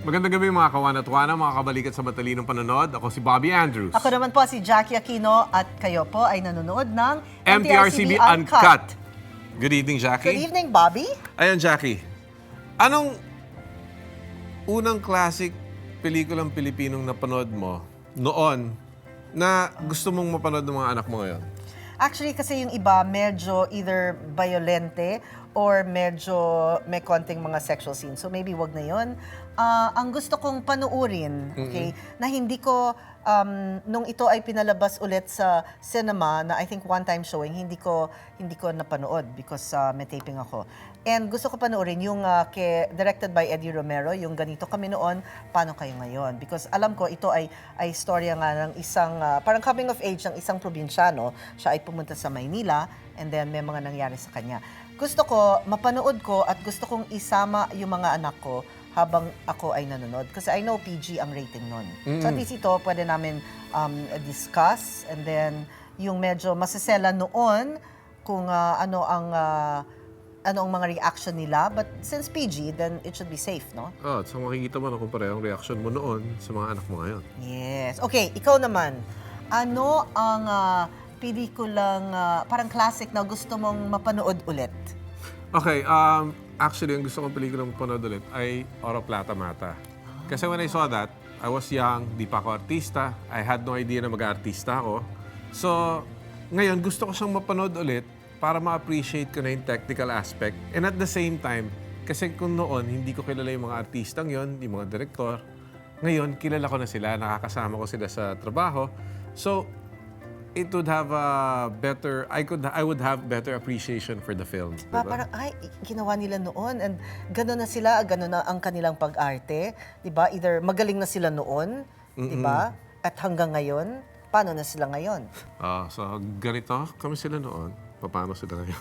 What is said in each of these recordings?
Magandang gabi mga kawan at wana, mga kabalikat sa matalinong panonood. Ako si Bobby Andrews. Ako naman po si Jackie Aquino at kayo po ay nanonood ng MTRCB UNCUT. Good evening, Jackie. Good evening, Bobby. Ayun, Jackie. Anong unang classic pelikulang Pilipinong napanood mo noon na gusto mong mapanood ng mga anak mo ngayon? Actually, kasi yung iba medyo either violente or medyo may konting mga sexual scenes. So maybe wag na yun. Ang gusto kong panuurin, okay, na hindi ko, nung ito ay pinalabas ulit sa cinema, na I think one-time showing, hindi ko napanood because may taping ako. And gusto ko panuurin yung directed by Eddie Romero, yung Ganito Kami Noon, Paano Kayo Ngayon? Because alam ko, ito ay istorya nga ng isang, parang coming of age ng isang probinsyano. Siya ay pumunta sa Maynila and then may mga nangyari sa kanya. Gusto ko, mapanood ko at gusto kong isama yung mga anak ko habang ako ay nanonood. Kasi I know PG ang rating nun. So at least ito, pwede namin discuss and then yung medyo masasela noon kung ano ang mga reaction nila. But since PG, then it should be safe, no? Oh, so makikita mo na kung pareho ang reaction mo noon sa mga anak mo ngayon. Yes. Okay, ikaw naman. Ano ang pelikulang parang classic na gusto mong mapanood ulit? Okay, actually, ang gusto kong pelikulang mapanood ulit ay Oro Plata Mata. Kasi when I saw that, I was young, di pa ako artista. I had no idea na mag-artista ako. So, ngayon, gusto ko siyang mapanood ulit para ma-appreciate ko na yung technical aspect. And at the same time, kasi kung noon, hindi ko kilala yung mga artistang yon, yung mga direktor. Ngayon, kilala ko na sila, nakakasama ko sila sa trabaho. So, it would have a better, I would have better appreciation for the film. Diba? Parang, ay, ginawa nila noon and gano'n na sila, gano'n na ang kanilang pag-arte. Diba? Either magaling na sila noon, diba? At hanggang ngayon, paano na sila ngayon? So, ganito kami sila noon. Paano sila ngayon?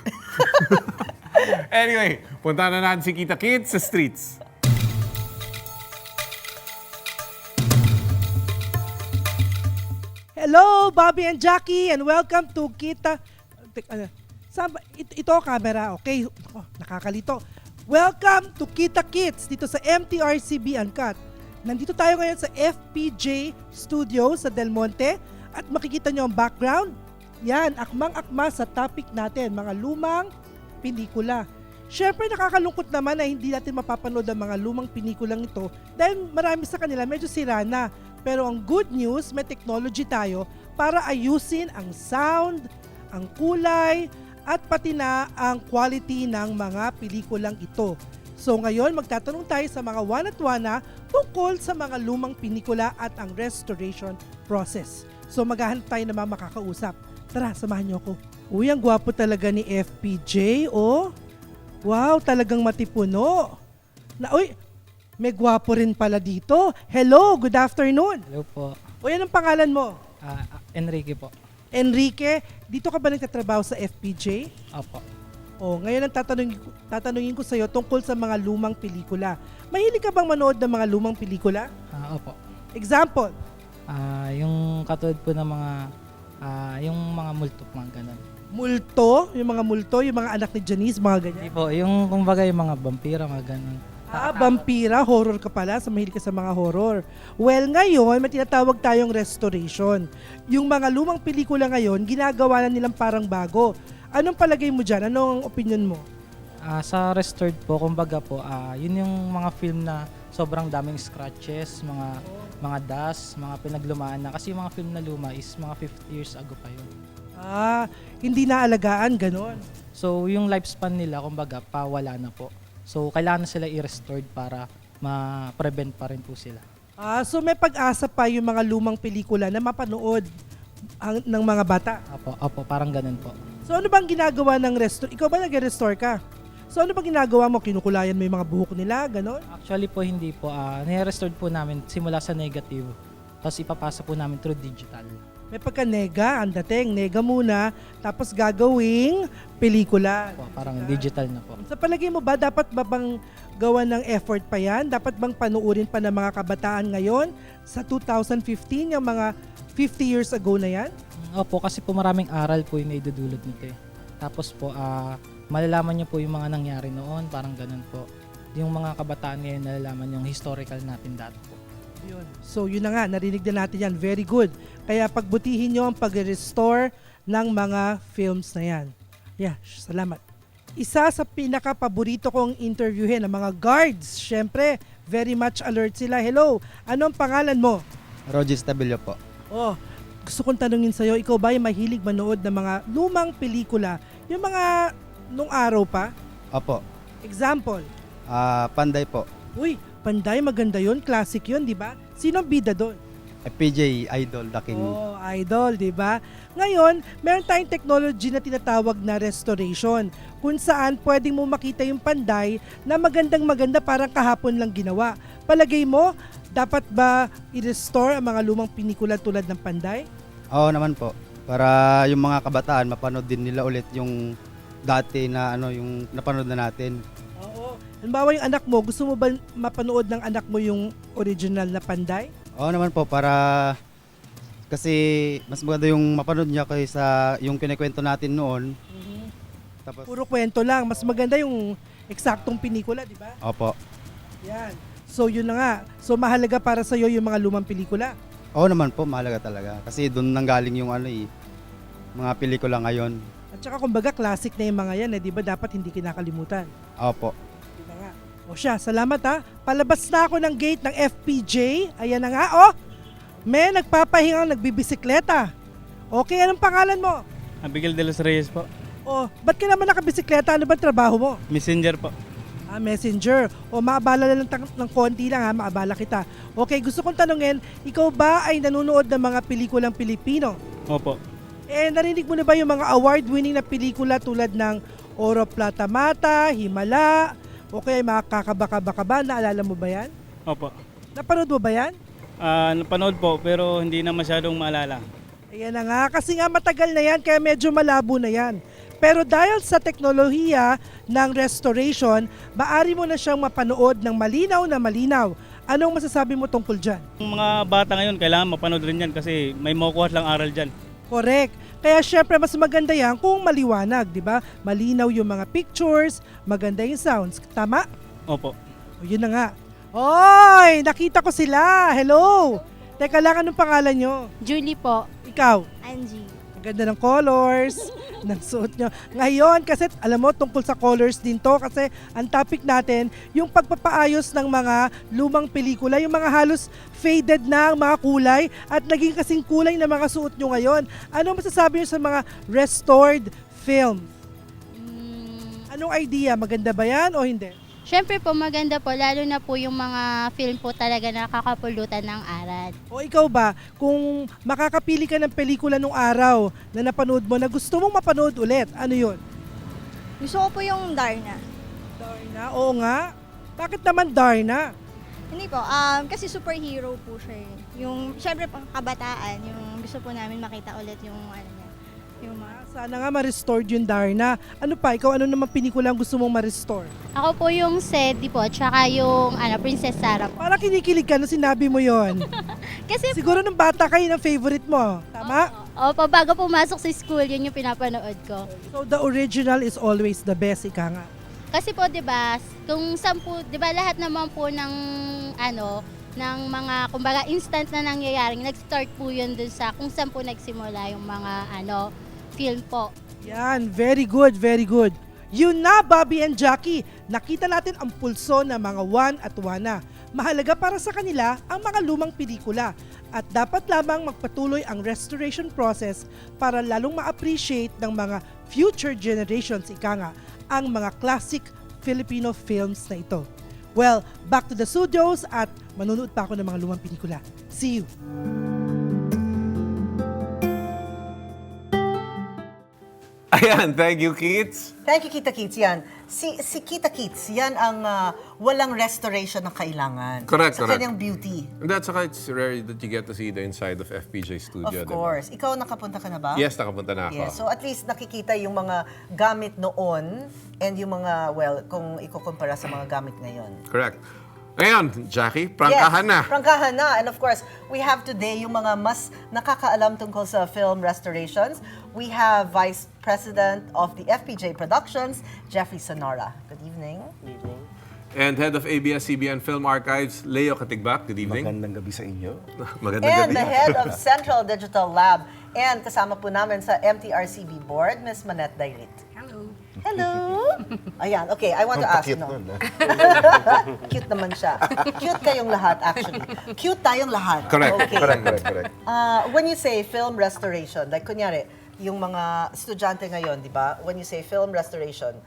Anyway, punta na natin si Kita Kids sa streets. Hello, Bobby and Jackie, and welcome to Kita... Ito, camera, okay? Oh, nakakalito. Welcome to Kita Kids dito sa MTRCB UNCUT. Nandito tayo ngayon sa FPJ Studio sa Del Monte at makikita nyo ang background. Yan, akmang-akma sa topic natin, mga lumang pelikula. Siyempre, nakakalungkot naman na hindi natin mapapanood ang mga lumang pelikulang ito dahil marami sa kanila medyo sira na. Pero ang good news, may technology tayo para ayusin ang sound, ang kulay, at pati na ang quality ng mga pelikulang ito. So ngayon, magtatanong tayo sa mga wana tungkol sa mga lumang pelikula at ang restoration process. So maghahanap tayo ng mga makakausap. Tara, samahan niyo ako. Uy, ang gwapo talaga ni FPJ, oh. Wow, talagang matipuno. Uy, may gwapo rin pala dito. Hello, good afternoon. Hello po. Uy, anong pangalan mo? Enrique po. Enrique, dito ka ba nagtatrabaho sa FPJ? Opo. Oh, ngayon ang tatanungin ko sa iyo tungkol sa mga lumang pelikula. Mahilig ka bang manood ng mga lumang pelikula? Opo. Example? Yung katulad po ng mga, yung mga multo, mga ganun. Multo? Yung mga multo? Yung mga anak ni Janice, mga ganyan? Hindi po, yung kumbaga yung mga vampira, mga ganun. Vampira, horror ka pala, mahilig ka sa mga horror. Well, ngayon, may tinatawag tayong restoration. Yung mga lumang pelikula ngayon, ginagawa na nilang parang bago. Anong palagay mo dyan? Anong opinion mo? Sa restored po, kumbaga po, yun yung mga film na sobrang daming scratches, mga dust, mga pinaglumaan na. Kasi yung mga film na luma is mga 50 years ago pa yun. Hindi naalagaan, ganon. So, yung lifespan nila, kumbaga, pawala na po. So, kailangan na sila i-restored para ma-prevent pa rin po sila. So may pag-asa pa yung mga lumang pelikula na mapanood ng mga bata? Opo, parang ganun po. So ano bang ginagawa ng restore? Ikaw ba nag-restore ka? So ano bang ginagawa mo? Kinukulayan mo yung mga buhok nila? Ganon? Actually po, hindi po. Nire-restored po namin simula sa negative. Tapos ipapasa po namin through digital. May pagka-nega, ang dating. Nega muna, tapos gagawing pelikula. Po, parang digital na po. Sa palagay mo ba, dapat ba bang gawa ng effort pa yan? Dapat bang panuurin pa ng mga kabataan ngayon sa 2015, yung mga 50 years ago na yan? Opo, kasi po maraming aral po yung naidudulot nito eh. Tapos po, malalaman niyo po yung mga nangyari noon, parang ganun po. yung mga kabataan ngayon nalalaman yung historical natin dati po. Yun. So yun na nga, narinig na natin yan. Very good. Kaya pagbutihin nyo ang pag-restore ng mga films na yan. Yeah, salamat. Isa sa pinaka-paborito kong interviewin ng mga guards. Siyempre, very much alert sila. Hello, anong pangalan mo? Roger Stabilo po. Oh, gusto kong tanungin sa'yo, ikaw ba ay mahilig manood ng mga lumang pelikula? Yung mga nung araw pa? Opo. Example. Panday po. Uy, Panday, maganda yun. Classic yun, di ba? Sino ang bida doon? FPJ Idol, The King. Oh, idol, di ba? Ngayon, meron tayong technology na tinatawag na restoration, kung saan pwedeng mo makita yung Panday na magandang-maganda parang kahapon lang ginawa. Palagay mo, dapat ba i-restore ang mga lumang pelikula tulad ng Panday? Oo naman po. Para yung mga kabataan, mapanood din nila ulit yung dati na yung napanood na natin. Oo. Halimbawa yung anak mo, gusto mo ba mapanood ng anak mo yung original na Panday? Oo naman po, para kasi mas maganda yung mapanood niya kaysa yung kinikwento natin noon. Tapos, Puro kwento lang. Mas maganda yung eksaktong pelikula, di ba? opo. Yan. So yun na nga. So mahalaga para sa'yo yung mga lumang pelikula. Oo naman po, mahalaga talaga. Kasi doon nanggaling yung mga pelikula ngayon. At saka kumbaga classic na yung mga yan, di ba? Dapat hindi kinakalimutan. Opo. Yun na nga. O siya, salamat ha. Palabas na ako ng gate ng FPJ. Ayan na nga, oh. May nagpapahingang nagbibisikleta. Okay, anong pangalan mo? Abigail de los Reyes po. Oh, ba't ka naman nakabisikleta? Ano ba trabaho mo? Messenger po. Messenger. O maabala lang ng konti lang ha, maabala kita. Okay, gusto kong tanungin, ikaw ba ay nanonood ng mga pelikulang Pilipino? Opo. Narinig mo na ba yung mga award-winning na pelikula tulad ng Oro Plata Mata, Himala, o kaya mga Kakabaka-baka ba? Naalala mo ba yan? Opo. Napanood mo ba yan? Napanood po pero hindi na masyadong maalala. Ayan na nga, kasi nga matagal na yan, kaya medyo malabo na yan. Pero dahil sa teknolohiya ng restoration, maaari mo na siyang mapanood ng malinaw na malinaw. Anong masasabi mo tungkol dyan? Yung mga bata ngayon kailangan mapanood rin yan kasi may makukuha lang aral dyan. Correct. Kaya syempre mas maganda yan kung maliwanag, di ba? Malinaw yung mga pictures, maganda yung sounds. Tama? Opo. O yun na nga. Oy! Nakita ko sila! Hello! Teka lang, anong pangalan nyo? Julie po. Ikaw? Angie. Ang ganda ng colors ng suot nyo. Ngayon, kasi alam mo, tungkol sa colors din to kasi ang topic natin, yung pagpapaayos ng mga lumang pelikula, yung mga halos faded na ang mga kulay at naging kasing kulay na mga suot nyo ngayon. Ano masasabi nyo sa mga restored film? Anong idea? Maganda ba yan o hindi? Siyempre po maganda po, lalo na po yung mga film po talaga na nakakapulutan ng aral. O ikaw ba, kung makakapili ka ng pelikula nung araw na napanood mo na gusto mong mapanood ulit, ano yun? Gusto ko po yung Darna. Darna? Oo nga. Bakit naman Darna? Hindi po, kasi superhero po siya eh. Yung, syempre pang kabataan, yung gusto po namin makita ulit yung ano niya. Yung mga... Sana nga ma-restored yung Darna. Ano pa? Ikaw, ano naman pelikula ang gusto mong ma-restore? Ako po yung Sedi po, tsaka yung Princess Sarah po. Parang kinikilig ka nung sinabi mo yon. Kasi Siguro nung bata kayo ng favorite mo. Tama? opo, bago pumasok sa school, yun yung pinapanood ko. So the original is always the best, ika nga. Kasi po, 'di ba, kung 10, 'di ba, lahat naman po ng ng mga kumbaga instant na nangyayaring nag-start po yun dun sa kung saan po nagsimula yung mga film po. Yan, very good, very good. Yun na, Bobby and Jackie. Nakita natin ang pulso ng mga Juan at Juana. Mahalaga para sa kanila ang mga lumang pelikula. At dapat lamang magpatuloy ang restoration process para lalong ma-appreciate ng mga future generations, ika nga, ang mga classic Filipino films na ito. Well, back to the studios at manunood pa ako ng mga lumang pelikula. See you! Ayan, thank you, kids. Thank you, Kita Kits. Yan. Si Kita Kits, yan ang walang restoration na kailangan. Correct, Sa correct. kanyang beauty. And that's why it's rare that you get to see the inside of FPJ studio. Of course. Ikaw, nakapunta ka na ba? Yes, nakapunta na ako. Yes. So at least nakikita yung mga gamit noon and yung mga, well, kung ikukumpara sa mga gamit ngayon. Correct. Ngayon, Jackie, prangkahan na. Prangkahan na. And of course, we have today yung mga mas nakakaalam tungkol sa film restorations. We have Vice President of the FPJ Productions, Jeffrey Sonora. Good evening. And Head of ABS-CBN Film Archives, Leo Katigbak. Good evening. Magandang gabi sa inyo. Magandang And gabi. the head of Central Digital Lab. And kasama po namin sa MTRCB Board, Ms. Manette Dairit. Hello. Hello! Ayan, okay, I want to ask, Cute no? nun, ha? Cute naman siya. Cute kayong lahat, actually. Cute tayong lahat. Correct. Okay. Correct. When you say film restoration, like kunyari, yung mga estudyante ngayon, di ba? When you say film restoration,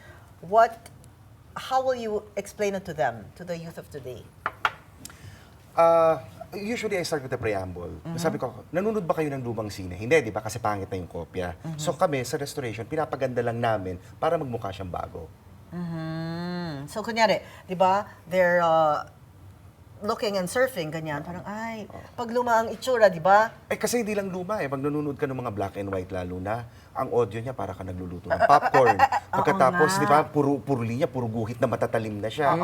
how will you explain it to them, to the youth of today? Usually, I start with the preamble. Sabi ko, nanonood ba kayo ng lumang sine? Hindi, di ba? Kasi pangit na yung kopya. So kami, sa restoration, pinapaganda lang namin para magmukha siyang bago. So kunyari, di ba, they're looking and surfing, ganyan. Parang, ay, pag luma ang itsura, di ba? Kasi hindi lang luma eh. Pag nanonood ka ng mga black and white lalo na, ang audio niya para ka nagluluto ng popcorn. Pagkatapos, di ba, puro linya, puro guhit na matatalim na siya.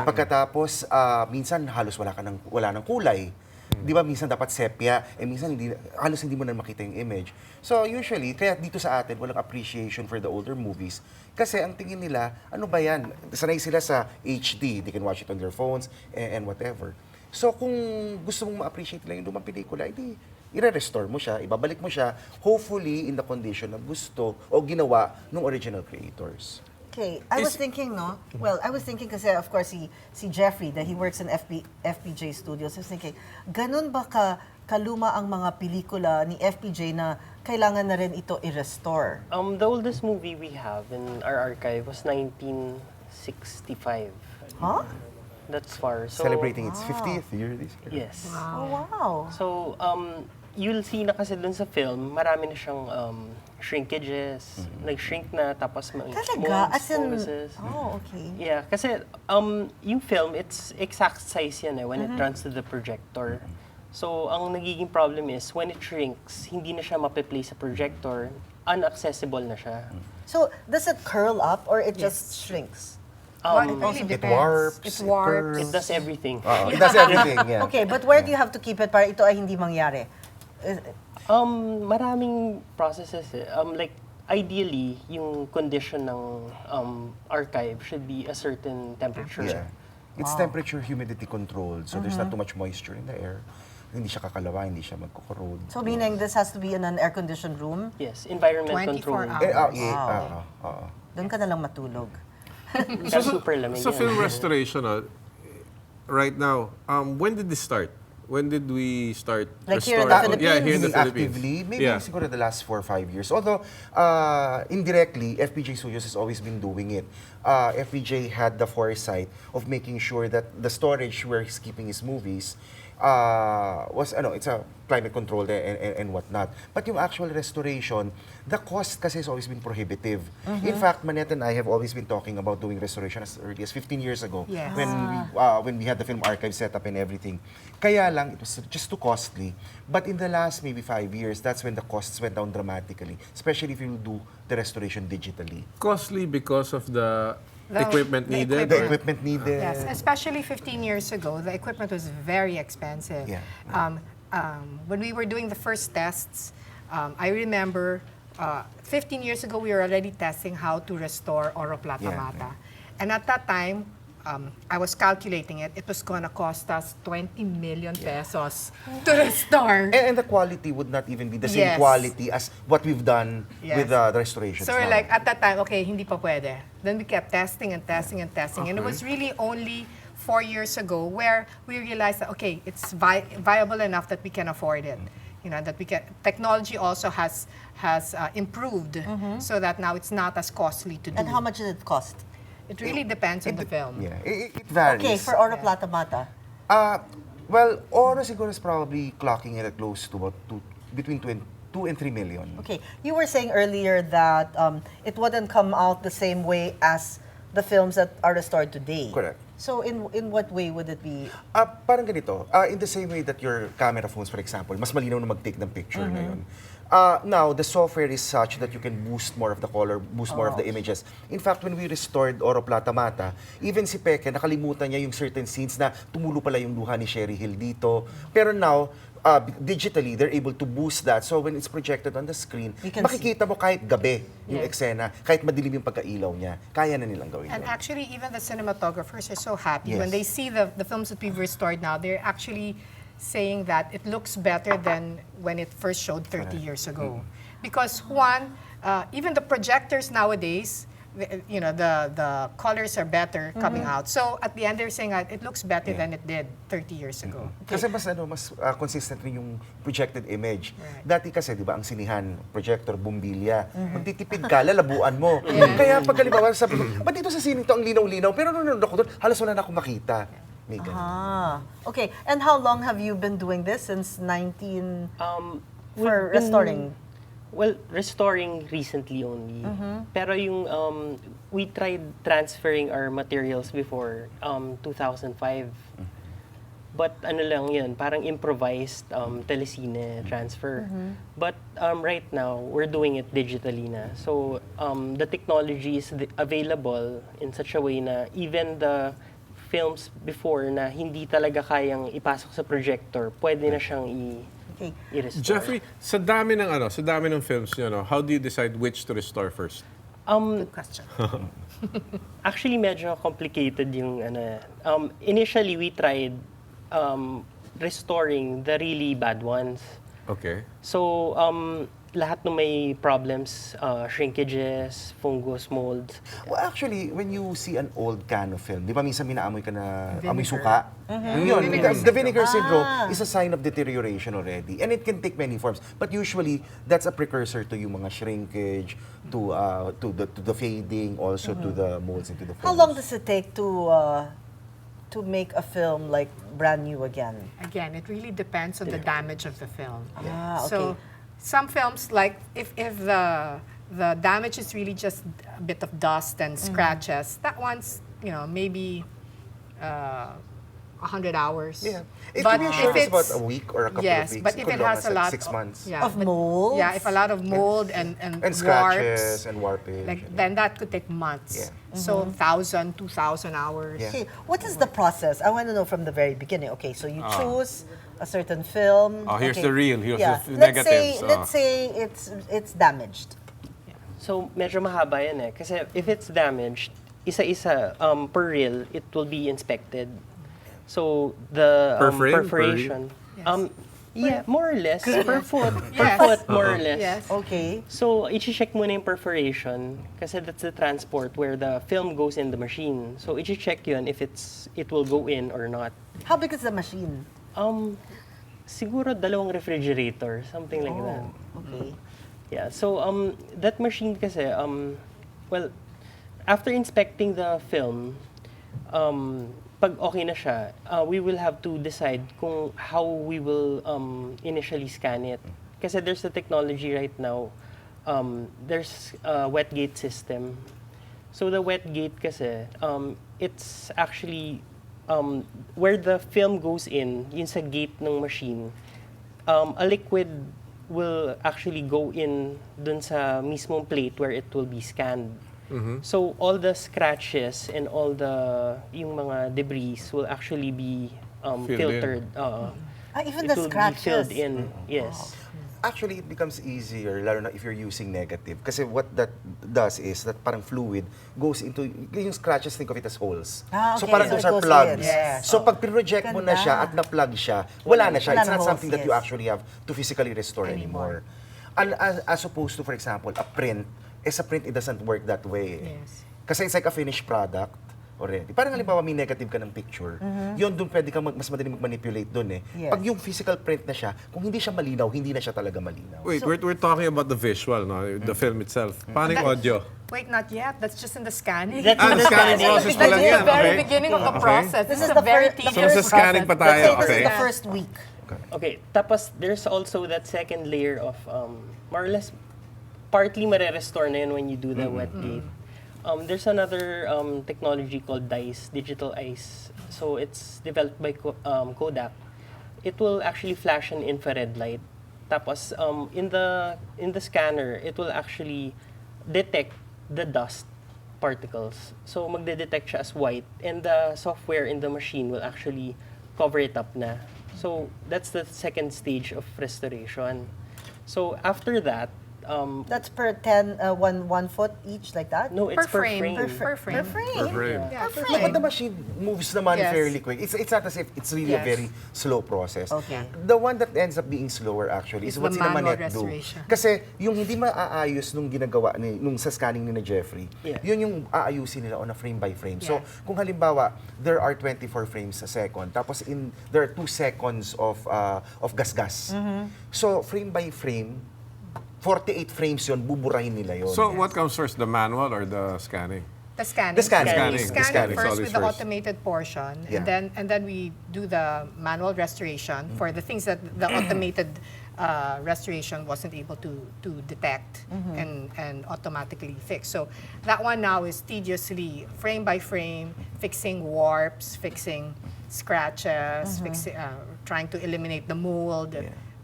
Pagkatapos, minsan halos wala ng kulay. Di ba, minsan dapat sepia, minsan halos hindi mo na makita yung image. So usually, kaya dito sa atin, walang appreciation for the older movies. Kasi ang tingin nila, ano ba yan? Sanay sila sa HD, they can watch it on their phones and whatever. So kung gusto mong ma-appreciate lang yung lumang pelikula, hindi, i-restore mo siya, ibabalik mo siya, hopefully in the condition na gusto o ginawa ng original creators. Okay, I was thinking, no? Well, I was thinking kasi, of course, si Jeffrey, that he works in FPJ Studios, I was thinking, ganun ba kaluma ang mga pelikula ni FPJ na kailangan na rin ito i-restore? The oldest movie we have in our archive was 1965. Huh? That's far. So, Celebrating its 50th year this year. Yes. Oh, wow. So, you'll see na kasi dun sa film, marami na siyang shrinkages. Nag-shrink na, tapos mga Talaga? As in, poses. oh, okay. Yeah, kasi yung film, it's exact size yan when it runs to the projector. So, ang nagiging problem is, when it shrinks, hindi na siya mape-play sa projector, inaccessible na siya. So, does it curl up or it just shrinks? Well, it really It depends. warps, It warps. It does everything. It does everything, yeah. Okay, but where do you have to keep it para ito ay hindi mangyari? Maraming processes like, ideally, yung condition ng archive should be a certain temperature. Yeah. It's temperature humidity controlled, so there's not too much moisture in the air. Hindi siya kakalawa, hindi siya magkukorode. So, meaning this has to be in an air-conditioned room? Yes, environment 24 control. hours. Doon ka na lang matulog. Kaya super lamig So yan. film restoration, right now, when did this start? When did we start Like here in the restoring? Yeah, Philippines? here in the Philippines. Actively, maybe Yeah. siguro the last 4 or 5 years. Although, indirectly, FPJ Studios has always been doing it. FPJ had the foresight of making sure that the storage where he's keeping his movies it's a climate controlled and whatnot. But yung actual restoration, the cost kasi has always been prohibitive. In fact, Manette and I have always been talking about doing restoration as early as 15 years ago Yes. when we had the film archive set up and everything. Kaya lang, it was just too costly. But in the last maybe 5 years, that's when the costs went down dramatically, especially if you do the restoration digitally. Costly because of the The- equipment the needed? The equipment. equipment needed. Yes, especially 15 years ago, the equipment was very expensive. Yeah. When we were doing the first tests, I remember 15 years ago, we were already testing how to restore Oro Plata Yeah, Mata. And at that time, I was calculating it. It was going to cost us 20 million pesos to restore. And the quality would not even be the same Yes. quality as what we've done Yes. with the restorations So we're now. like, at that time, okay, hindi pa pwede. Then we kept testing and testing and testing. And it was really only 4 years ago where we realized that, okay, it's viable enough that we can afford it. You know, that we can, technology also has improved so that now it's not as costly to do. And how much does it cost? It really depends on the film. Yeah, it varies. Okay, for Oro Plata Mata. Well, Oro siguro is probably clocking it at close to about between 2 and 3 million. Okay, you were saying earlier that it wouldn't come out the same way as the films that are restored today. Correct. So in what way would it be? Parang ganito, in the same way that your camera phones, for example, mas malinaw na mag-take ng picture ngayon. Now, the software is such that you can boost more of the color, boost more of the images. In fact, when we restored Oro Plata Mata, even si Peke, nakalimutan niya yung certain scenes na tumulo pala yung luha ni Sherry Hill dito. Pero now, digitally, they're able to boost that. So when it's projected on the screen, You can makikita mo kahit gabi yung eksena, kahit madilim yung pagkailaw niya, kaya na nilang gawin And yun. actually, even the cinematographers are so happy when Yes. they see the films that we've restored now. They're actually saying that it looks better than when it first showed 30 years ago. Because one, even the projectors nowadays, the colors are better coming out. So at the end, they're saying that it looks better than it did 30 years ago. Kasi mas consistent rin yung projected image. Right. Dati kasi, di ba, ang sinihan, projector, bumbilya. Magtitipid ka, lalabuan mo. Kaya pag halimbawa, sabi mo, ba't dito sa sining to ang linaw-linaw? Pero nung ako doon, halos wala na akong makita. May ganun. Okay. And how long have you been doing this? Since 19... We've for been- restoring? Well, restoring recently only. Pero yung, we tried transferring our materials before 2005. But ano lang yun, parang improvised telesine transfer. But right now, we're doing it digitally na. So the technology is available in such a way na even the films before na hindi talaga kayang ipasok sa projector, pwede na siyang Okay. i-restore. Jeffrey, sa dami ng films niyo, no, how do you decide which to restore first? Good question. Actually, medyo complicated yung ano. Initially, we tried restoring the really bad ones. Okay. So, lahat ng may problems, shrinkages, fungus, molds. Well, actually, when you see an old can of film, di ba minsan minaamoy ka na amoy Vinegar. suka? Yun, the vinegar syndrome is a sign of deterioration already. And it can take many forms. But usually, that's a precursor to yung mga shrinkage, to the fading, also to the molds into the How long does it take to make a film like brand new again? Again, it really depends on the damage of the film. Ah, okay. So some films, like if the damage is really just a bit of dust and scratches, that one's maybe 100 hours. Yeah. It But can be if sure it's about it's- a week or a couple yes, of weeks. but if could it long has as a lot 6 months. Of molds? Yeah, if a lot of mold and scratches warps, and warpage. then that could take months. Yeah. So 1,000, 2,000 hours. Yeah. Okay, what is the process? I want to know from the very beginning. Okay, so you choose a certain film. Oh, here's okay. the reel. Here's the Let's say, negatives. let's say it's damaged. So, medyo mahaba yan eh. Kasi if it's damaged, isa-isa, per reel, it will be inspected. So, the Per frame? Per perforation. Yeah, more or less. Per foot. Per Yes. foot, more or less. Yes. Okay. So, i-check muna yung perforation kasi that's the transport where the film goes in the machine. So, i-check yun if it will go in or not. How big is the machine? Siguro 2 refrigerator, something like that. Okay. Yeah, so that machine kasi, well, after inspecting the film, pag okay na siya, we will have to decide kung how we will initially scan it. Kasi there's a technology right now, there's a wet gate system. So the wet gate kasi, it's actually where the film goes in, yun sa gate ng machine, a liquid will actually go in dun sa mismong plate where it will be scanned. So all the scratches and all yung mga debris will actually be Filled in. filtered. Even It the will be scratches. filled in. Yes. Actually, it becomes easier, lalo na if you're using negative. Kasi what that does is that parang fluid goes into, yung scratches, think of it as holes. Okay, So parang so those it are goes plugs. in. Yes. So pag pinroject mo na Ganda. siya at na-plug siya, wala na siya. Wala It's na not holes, something that you yes. actually have to physically restore anymore. As opposed to, for example, a print, a print, it doesn't work that way. Yes. Kasi it's like a finished product already. Parang halimbawa may negative ka ng picture, yun doon pwede ka mas madali mag-manipulate doon eh. Yes. Pag yung physical print na siya, kung hindi siya malinaw, hindi na siya talaga malinaw. Wait, we're talking about the visual, no? The film itself. Paano yung audio? Wait, not yet. That's just in the scanning. That's The scanning process pa That's lang just yan. the very Okay. beginning of the process. This is the a very first- tedious So, sa scanning pa Let's tayo, say this okay? is the first week. Okay, tapos there's also that second layer of more or less partly mare-restore na yun when you do the wet gate. There's another technology called DICE, digital ice. So it's developed by Kodak. It will actually flash an infrared light. Tapos in the scanner, it will actually detect the dust particles. So magde-detect siya as white, and the software in the machine will actually cover it up na. So that's the second stage of restoration. So after that, That's per 1 foot each, like that? no, it's per frame. Per frame. Per frame? Per frame. Yeah, per But frame. the machine moves naman Yes. fairly quick. It's not as if it's really a Yes. very slow process. Okay. The one that ends up being slower actually is Is what the sila manual Manette do. restoration. Kasi yung hindi maaayos nung ginagawa nung sa scanning ni na Jeffrey, Yeah. yun yung aayusin nila on a frame by frame. So, Yeah. kung halimbawa, there are 24 frames a second, tapos there are 2 seconds of gasgas. So, frame by frame, 48 frames yun, buburahin nila yun. So what comes first, the manual or the scanning? The scanning. The scanning. We The scan scanning. it first Always with the first. automated portion, Yeah. and then we do the manual restoration for the things that the automated restoration wasn't able to detect and automatically fix. So that one now is tediously frame by frame, fixing warps, fixing scratches, trying to eliminate the mold,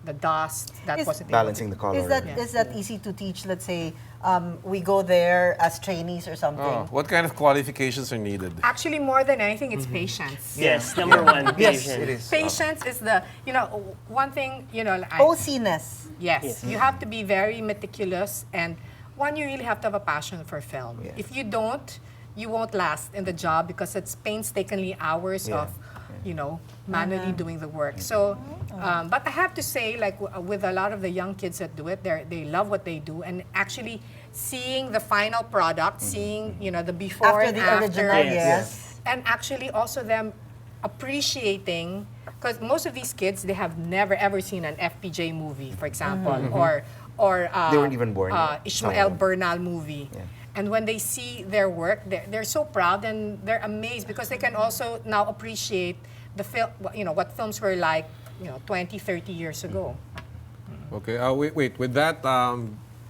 the dust that Is- wasn't able Balancing the color. Is that easy to teach? Let's say we go there as trainees or something. Oh, what kind of qualifications are needed? Actually, more than anything, it's patience. Yes, number one, Yes, patient. it is. Patience is the, one thing, OC-ness. yes, you have to be very meticulous, and one, you really have to have a passion for film. Yeah. If you don't, you won't last in the job because it's painstakingly hours Yeah. of, manually doing the work. So, but I have to say, like with a lot of the young kids that do it, they love what they do, and actually seeing the final product, seeing the before After and the after, original, yes. and actually also them appreciating, because most of these kids, they have never ever seen an FPJ movie, for example, or They weren't even born yet. Ishmael Some. Bernal movie. Yeah. And when they see their work, they're so proud and they're amazed because they can also now appreciate the film, what films were like, 20, 30 years ago. Okay, wait. With that,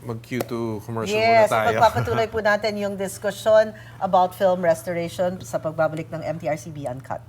mag-cue to commercial Yes, muna tayo. pagpapatuloy po natin yung diskusyon about film restoration sa pagbabalik ng MTRCB Uncut.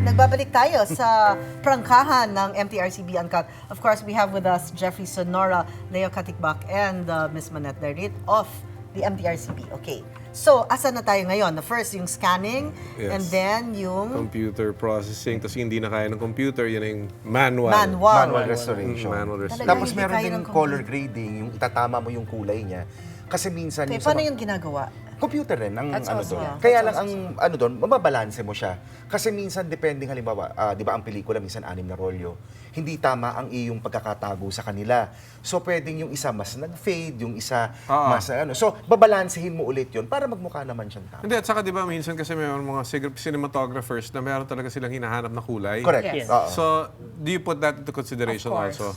Nagbabalik tayo sa prangkahan ng MTRCB Uncut. Of course, we have with us Jeffrey Sonora, Leo Katikbak, and Miss Manette Darit of the MTRCB. Okay. So, asan na tayo ngayon? The first, yung scanning, Yes. and then yung Computer processing, tapos hindi na kaya ng computer, yun yung manual. Manual restoration. Manual restoration. Talaga, Tapos hindi meron kaya din ng color grading, yung itatama mo yung kulay niya. Kasi minsan Okay, yung sa paano mga- yung ginagawa? Computer rin ang That's ano also- doon. yeah, Kaya that's lang ang ano doon, mababalanse mo siya. Kasi minsan depending halimbawa, 'di ba ang pelikula minsan 6 na rolyo. Hindi tama ang iyong pagkakatago sa kanila. So pwedeng yung isa mas nag-fade, yung isa mas ano. So babalansehin mo ulit 'yon para magmukha naman siyang tama. Hindi, at saka di ba minsan kasi may mga cinematographers na meron talaga silang hinahanap na kulay. Correct. Yes. Oo. So, do you put that into consideration Of course. also?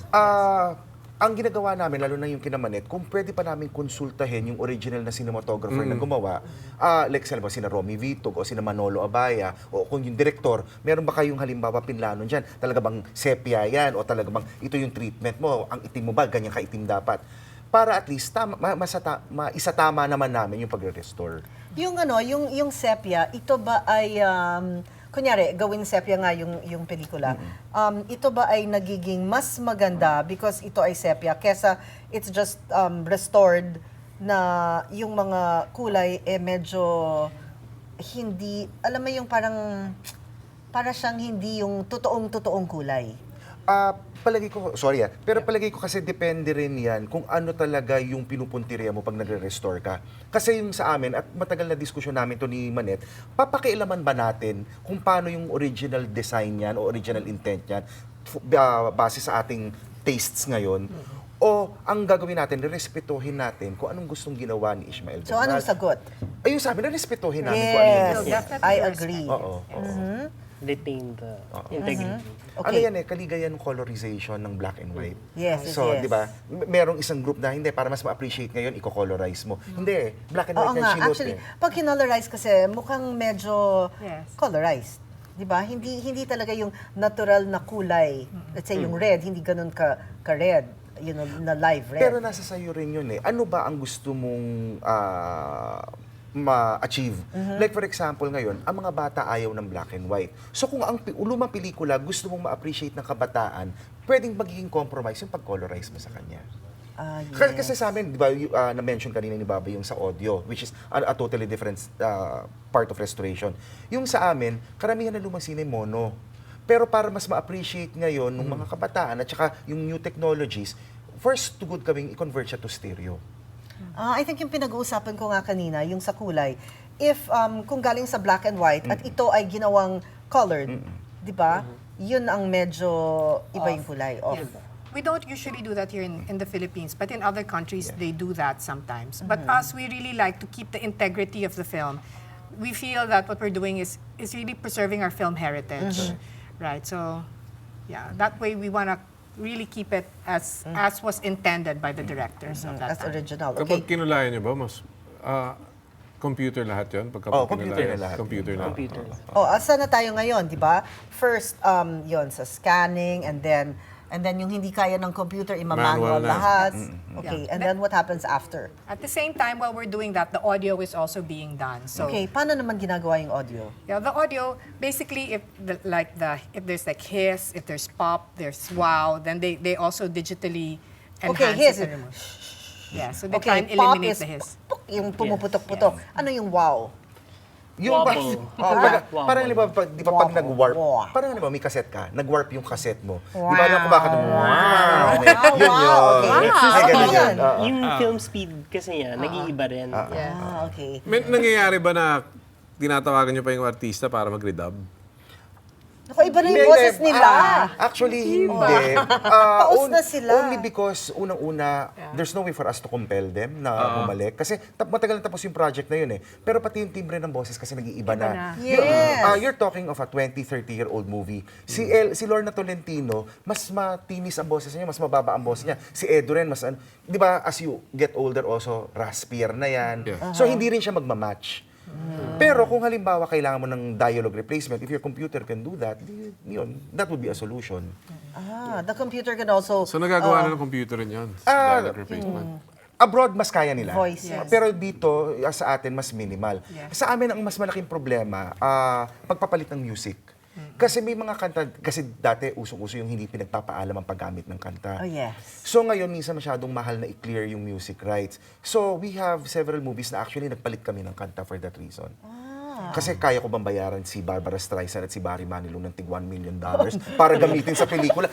Ang ginagawa namin, lalo na yung kinamanet, kung pwede pa namin konsultahin yung original na cinematographer na gumawa, like halimbawa sina Romy Vitog o sina Manolo Abaya, o kung yung director, meron ba kayong halimbawa pinlano dyan? Talaga bang sepia yan? O talaga bang ito yung treatment mo? Ang itim mo ba? Ganyan ka-itim dapat? Para at least maisatama naman namin yung pagre-restore. Yung yung sepia, ito ba ay kunyari, gawin sepia nga yung pelikula. Ito ba ay nagiging mas maganda because ito ay sepia kesa it's just restored na yung mga kulay medyo hindi, alam mo yung para siyang hindi yung totoong kulay. Palagi ko, sorry pero palagi ko kasi depende rin yan kung ano talaga yung pinupuntirya mo pag nagre-restore ka. Kasi yung sa amin, at matagal na diskusyon namin to ni Manette, papakialaman ba natin kung paano yung original design yan o original intent yan base sa ating tastes ngayon? O ang gagawin natin, respetuhin natin kung anong gustong ginawa ni Ishmael So, anong Bernal. sagot? ayun sabi na, respetuhin namin kung ano yung Yes, gusto. Definitely I respect. agree. Oo. Retain the integrity. Ano Okay. yan kaligayan ng colorization ng black and white. Yes, yes, So, yes. di ba, merong isang group na hindi, para mas ma-appreciate ngayon, i-colorize mo. Hindi, black and Oo white nga, yan actually, pag kinolorize kasi, mukhang medyo Yes. colorized. Di ba? Hindi talaga yung natural na kulay. Let's say yung red, hindi ganun ka-red. Na live red. Pero nasa sayo rin yun Ano ba ang gusto mong ma-achieve? Like for example ngayon, ang mga bata ayaw ng black and white. So kung ang lumang pelikula gusto mong ma-appreciate ng kabataan, pwedeng magiging compromise yung pag-colorize mo sa kanya. Yes. Kasi sa amin, di ba, na-mention kanina ni Baba yung sa audio, which is a totally different part of restoration. Yung sa amin, karamihan na lumang sine mono. Pero para mas ma-appreciate ngayon ng mga kabataan at saka yung new technologies, first to good kaming i-convert siya to stereo. I think yung pinag-uusapan ko nga kanina, yung sa kulay, if kung galing sa black and white at ito ay ginawang colored, di ba? Yun ang medyo iba yung kulay. Off. Yeah. We don't usually do that here in the Philippines, but in other countries, they do that sometimes. But us, we really like to keep the integrity of the film. We feel that what we're doing is really preserving our film heritage, right? So, yeah, that way we want to really keep it as was intended by the directors of that As time. original. Kapag Okay. kinulayan nyo ba, mas computer lahat yun? Pagka Computer kinulayan, na lahat. Computer na. Computer. Asa na tayo ngayon, di ba? First, yon sa scanning, and then yung hindi kaya ng computer, Manual ima-manual na. lahat. Okay, Yeah. and then what happens after? At the same time, while we're doing that, the audio is also being done. So, Okay, paano naman ginagawa yung audio? yeah, the audio, basically, if there's like hiss, if there's pop, there's wow, then they also digitally enhance Okay, hiss. it and remove. Yeah, so they try and eliminate the hiss. Puk, yung pumuputok-putok. Ano yung wow? Yung Wobble. parang, parang di ba pag Wobble. nag-warp, Wow. parang di ba may cassette ka, nag-warp yung cassette mo. Di ba Wow. lang kumakanta mo? Wow! Yun Wow, yun. okay. May Wow. ganun yun. Wow. Yung film speed kasi niya, nag-iiba rin. Okay. May nangyayari ba na tinatawagan nyo pa yung artista para mag-redub? Naku, iba na yung boses nila. Actually, hindi. Paus na sila. Only because, unang-una, there's no way for us to compel them na bumalik. Kasi matagal na tapos yung project na yun Pero pati yung timbre ng boses kasi nag-iiba na. Yes. You're talking of a 20, 30-year-old movie. Si Lorna Tolentino, mas matinis ang boses niya, mas mababa ang boses niya. Si Edo rin, di ba, as you get older also, raspier na yan. Yeah. So, hindi rin siya magmamatch. Pero kung halimbawa kailangan mo ng dialogue replacement, if your computer can do that, yun, that would be a solution. The computer can also... So nagagawa na ng computer rin yun? Dialogue replacement. Abroad, mas kaya nila. Voice, yes. Pero dito, sa atin, mas minimal. Yes. Sa amin, ang mas malaking problema, pagpapalit ng music. Kasi may mga kanta, kasi dati usong-uso yung hindi pinagpapaalam ang paggamit ng kanta. Oh, yes. So ngayon, minsan masyadong mahal na i-clear yung music rights. So we have several movies na actually nagpalit kami ng kanta for that reason. Kasi kaya ko bang bayaran si Barbara Streisand at si Barry Manilow ng tig $1 million para gamitin sa pelikula?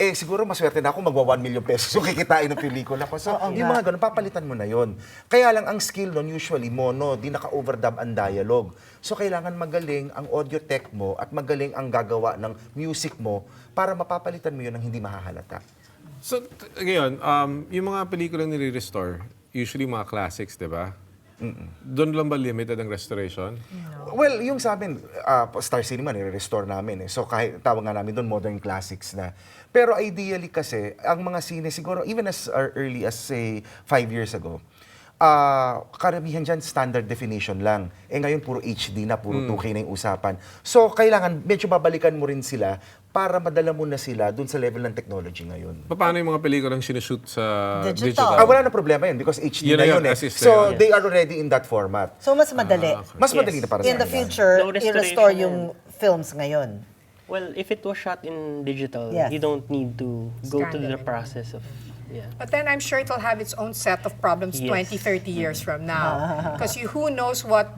Siguro maswerte na ako magwa 1 million pesos yung kikitain ng pelikula ko. So, yung mga ganun, papalitan mo na yon. Kaya lang, ang skill nun, usually, mono, di naka-overdub ang dialogue. So, kailangan magaling ang audio tech mo at magaling ang gagawa ng music mo para mapapalitan mo yun ng hindi mahahalata. So, ngayon, yung mga pelikulang nire-restore, usually mga classics, di ba? Doon lang ba limited ang restoration? Well, yung sa amin, Star Cinema, nire-restore namin So, kahit tawag nga namin doon, modern classics na. Pero ideally kasi, ang mga sine, siguro, even as early as, say, 5 years ago, karamihan dyan, standard definition lang. Ngayon, puro HD na, puro 2K na yung usapan. So, kailangan, medyo babalikan mo rin sila para madala mo na sila dun sa level ng technology ngayon. Paano yung mga pelikulang sinushoot sa Digital. digital? Wala na problema yun because HD Yun na na yun yun, assist na So, yun. they are already in that format. So, mas madali. Mas madali na para sa In the kanila. future, No restoration i-restore yung films ngayon. Well, if it was shot in digital, Yes. you don't need to go Scan through the it. process of, But then I'm sure it'll have its own set of problems Yes. 20, 30 years from now. Because who knows what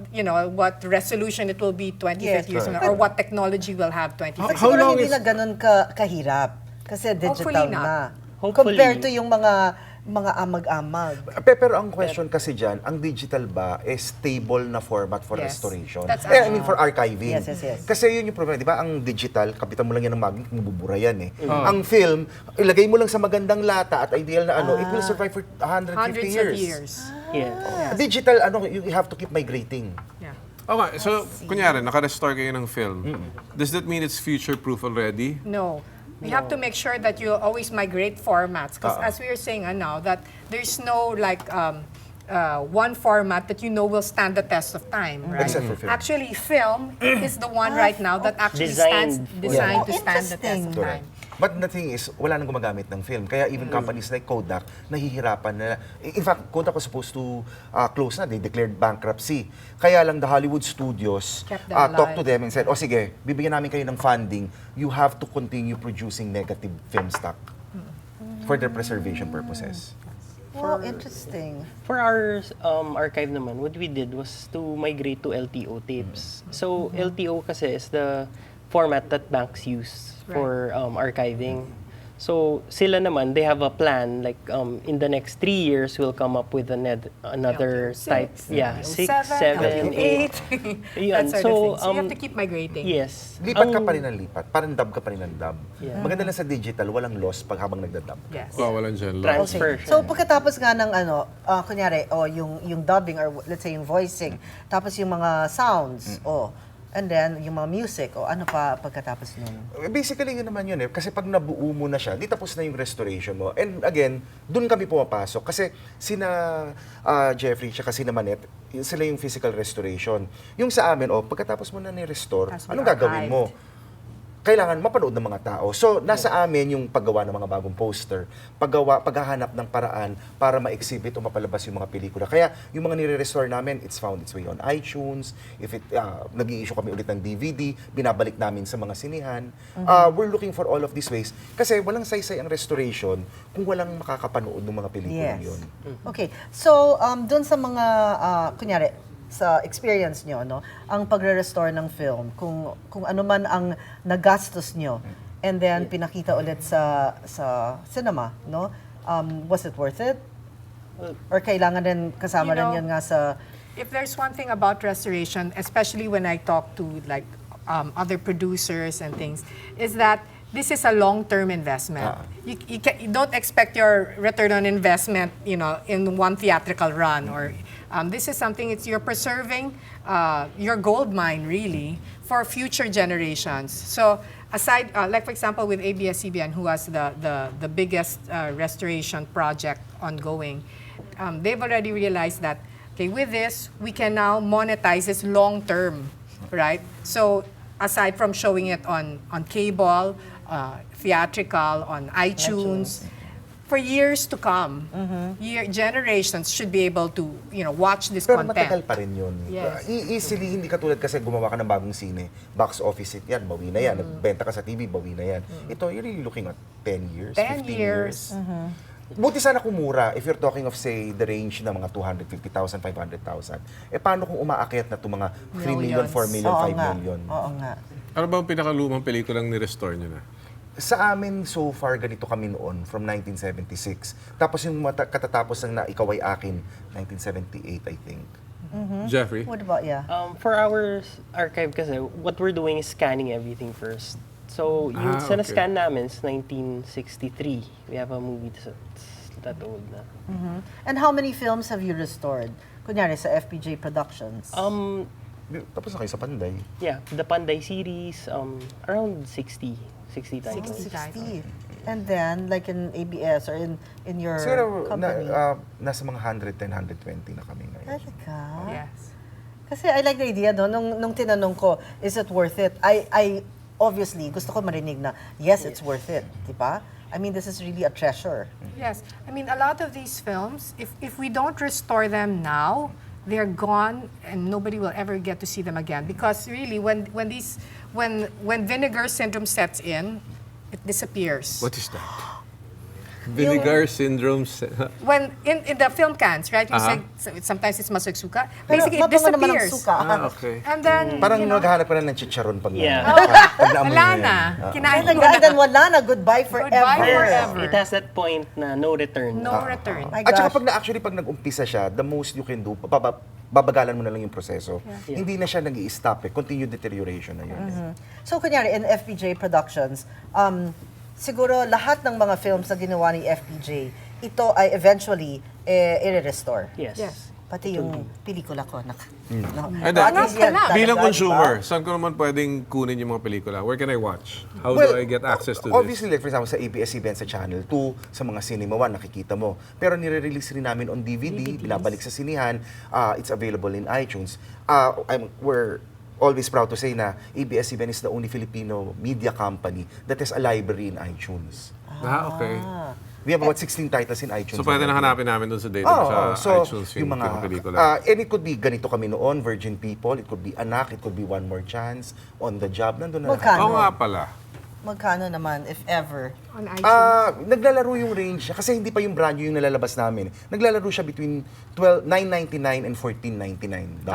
resolution it will be 20, Yes, 30 years from now, or what technology we'll have 20, 30 How Siguro long hindi is- na ganun kahirap. Kasi Hopefully digital not. na. Hopefully. Compared to yung mga amag-amag. Pero ang question kasi dyan, ang digital ba is stable na format for Yes. restoration? That's I mean, for archiving. Yes, yes, yes. Kasi yun yung problema, di ba? Ang digital, kapitan mo lang yan ng magnet, mabubura yan Ang film, ilagay mo lang sa magandang lata at ideal na it will survive for 150 hundreds years. of years. Yes. Digital, you have to keep migrating. Yeah. Okay, so kunyari, naka-restore kayo ng film. Does that mean it's future-proof already? No. We have to make sure that you always migrate formats. Because as we were saying now, that there's no one format that you know will stand the test of time, right? Except for film. Actually, film is the one right now that actually designed to stand the test of time. But the thing is, wala nang gumagamit ng film. Kaya even companies like Kodak, nahihirapan na. In fact, Kodak was supposed to close na. They declared bankruptcy. Kaya lang the Hollywood studios Kept them talked to alive. them and said, sige, bibigyan namin kayo ng funding. You have to continue producing negative film stock for their preservation purposes. Wow, interesting. For our archive naman, what we did was to migrate to LTO tapes. So LTO kasi is the format that banks use for archiving. So sila naman, they have a plan like in the next 3 years we'll come up with another type. Yeah, 6, 7, 8. That sort of thing. So you have to keep migrating. Yes. Lipat ka pa rin ng lipat. Parang dub ka pa rin ng dub. Yeah. Maganda lang sa digital, walang loss pag habang nagdadub. Yes. Walang dyan. Transfer. So pagkatapos nga ng kunyari, yung dubbing or let's say yung voicing, tapos yung mga sounds, and then yung mga music, ano pa pagkatapos nun? Basically, yun naman yun eh. Kasi pag nabuo mo na siya, di tapos na yung restoration mo. And again, dun kami pumapasok. Kasi sina Jeffrey tsaka sina Manette, sila yung physical restoration. Yung sa amin, pagkatapos mo na ni-restore, As we anong gagawin mo? Kailangan mapanood ng mga tao. So, nasa amin yung paggawa ng mga bagong poster, paghahanap ng paraan para ma-exhibit o mapalabas yung mga pelikula. Kaya yung mga nire-restore namin, it's found its way on iTunes. If nag-i-issue kami ulit ng DVD, binabalik namin sa mga sinihan. We're looking for all of these ways. Kasi walang saysay ang restoration kung walang makakapanood ng mga pelikula yun. Okay. So, doon sa mga, kunyari, sa experience nyo, ang pagre-restore ng film, kung ano man ang nagastos nyo, and then pinakita ulit sa cinema, was it worth it? Or kailangan din kasama rin yun nga sa... If there's one thing about restoration, especially when I talk to other producers and things, is that this is a long-term investment. You don't expect your return on investment, in one theatrical run. Or this is something you're preserving your gold mine really for future generations. So aside, like for example, with ABS-CBN, who has the biggest restoration project ongoing, they've already realized that with this we can now monetize this long-term, right? So aside from showing it on cable, theatrical, on iTunes, for years to come, generations should be able to watch this Pero content. matagal pa rin yun. Yes. Easily, hindi katulad kasi gumawa ka ng bagong sine, box office hit yan, bawi na yan. Nagbenta ka sa TV, bawi na yan. Ito, you're really looking at 10 years, 10 15 years. Buti sana kumura if you're talking of, say, the range ng mga 250,000, 500,000. Paano kung umaakyat na ito mga 3 million, 4 million, 5 million? Oo nga. Ano ba ang pinakalumang pelikulang ni-restore nyo na? Sa amin, so far, ganito kami noon, from 1976. Tapos yung katatapos ng Na Ikaw Ay Akin, 1978, I think. Jeffrey? What about, For our archive kasi, what we're doing is scanning everything first. So, yung sa na-scan namin is 1963. We have a movie that old na. And how many films have you restored? Kunyari sa FPJ Productions. Tapos na kayo sa Panday. Yeah, the Panday series, around 60 titles. 60. And then, like in ABS or in your Siguro, company. nasa mga 110, 120 na kami ngayon. Talaga? Yes. Kasi I like the idea, nung tinanong ko, is it worth it? I obviously, gusto ko marinig na, yes, it's worth it. Diba? I mean, this is really a treasure. Yes. I mean, a lot of these films, if we don't restore them now, they're gone and nobody will ever get to see them again. Because really, when vinegar syndrome sets in, it disappears. What is that? Vinegar syndrome. When in the film cans, right? You say sometimes it's masagsuka. Basically, it mabango naman ang disappears. suka. Okay. And then, Parang maghahanap ka na ng chicharon pag Yeah. pag naamoy wala mo yan. na. Kinain mo And na. then wala na, goodbye forever. Goodbye forever. It has that point na no return. No return. My At saka gosh. pag nag-umpisa siya, the most you can do, babagalan mo na lang yung proseso. Hindi na siya nag-i-stop continued deterioration na yun. So, kunyari, in FPJ Productions, siguro lahat ng mga films na ginawa ni FPJ, ito ay eventually i-restore. Yes. Yes. Pati yung pelikula ko. No. And At then, least yan talaga, bilang di ba? consumer, saan ko naman pwedeng kunin yung mga pelikula? Where can I watch? How Well, do I get access to obviously, this? like for example, sa ABS-CBN sa Channel 2, sa mga Cinema 1, nakikita mo. Pero nire-release rin namin on DVD, binabalik sa sinihan. It's available in iTunes. We're always proud to say na ABS-CBN is the only Filipino media company that has a library in iTunes. Okay. We have about 16 titles in iTunes. So pwede na hanapin namin doon sa data sa iTunes yung mga pelikula. And it could be ganito kami noon, Virgin People, it could be Anak, it could be One More Chance, On the Job, nandun na lahat. Magkano? Oo nga pala. Magkano naman, if ever? On iTunes. Naglalaro yung range siya kasi hindi pa yung brand new yung nalalabas namin. Naglalaro siya between $9.99 and $14.99.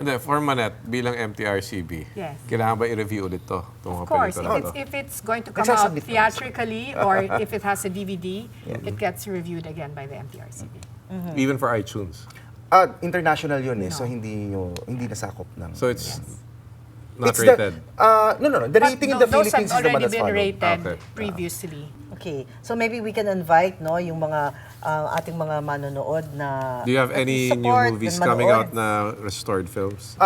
And then, for Manette, bilang MTRCB, Yes. kailangan ba i-review ulit to? Itong mga Of course, pelikula to? if it's going to come out Nagsasubmit naman. theatrically or if it has a DVD, it gets reviewed again by the MTRCB. Even for iTunes. International yun so hindi nasakop ng... So it's not It's rated. No. The rating in the those Philippines is have the one already that's been followed. rated Okay. previously. Okay. So maybe we can invite yung mga ating mga manonood na Do you have any new support movies and coming manood. out na restored films?